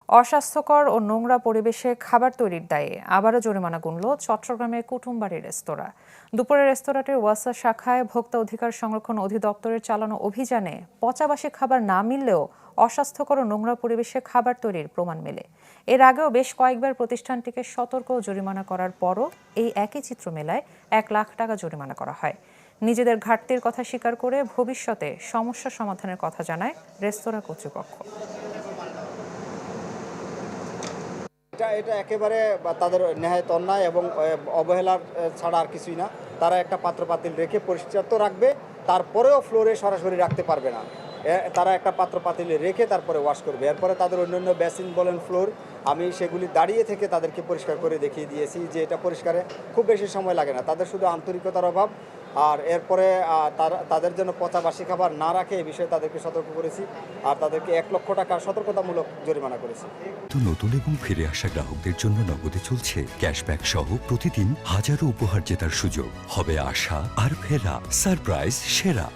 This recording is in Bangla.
অস্বাস্থ্যকর ও নোংরা পরিবেশে খাবার তৈরির দায়ে আবারও জরিমানা গুনল চট্টগ্রামের কুটুমবাড়ি রেস্তোরাঁ। দুপুরে রেস্তোরাঁটির ওয়াসা শাখায় ভোক্তা অধিকার সংরক্ষণ অধিদপ্তরের চালানো অভিযানে পচাবাসী খাবার না মিললেও অস্বাস্থ্যকর ও নোংরা পরিবেশে খাবার তৈরির প্রমাণ মেলে। এর আগেও বেশ কয়েকবার প্রতিষ্ঠানটিকে সতর্ক ও জরিমানা করার পরও এই একই চিত্র মেলায় 1 লাখ টাকা জরিমানা করা হয়। নিজেদের ঘাটতির কথা স্বীকার করে ভবিষ্যতে সমস্যা সমাধানের কথা জানায় রেস্তোরাঁ কর্তৃপক্ষ। এটা একেবারে তাদের নেহায়েত অন্যায় এবং অবহেলার ছাড়া আর কিছুই না। তারা একটা পাত্র পাতিল রেখে পরিষ্কার তো রাখবে, তারপরেও ফ্লোরে সরাসরি রাখতে পারবে না। তারা একটা পাত্র পাতিলে রেখে তারপরে ওয়াশ করবে। এরপরে তাদের অন্যান্য বেসিন বলেন, ফ্লোর, আমি সেগুলি দাঁড়িয়ে থেকে তাদেরকে পরিষ্কার করে দেখিয়ে দিয়েছি যে এটা পরিষ্কারে খুব বেশি সময় লাগে না। তাদের শুধু আন্তরিকতার অভাব। আর এরপরে তাদের জন্য পচাবাসী খাবার না রাখে এই বিষয়ে তাদেরকে সতর্ক করেছি। আর তাদেরকে 1 লক্ষ টাকা সতর্কতামূলক জরিমানা করেছি। নতুন এবং ফিরে আসা গ্রাহকদের জন্য নগদে চলছে ক্যাশব্যাক সহ প্রতিদিন হাজারো উপহার জেতার সুযোগ। হবে আশা আর ফেরা, সারপ্রাইজ সেরা।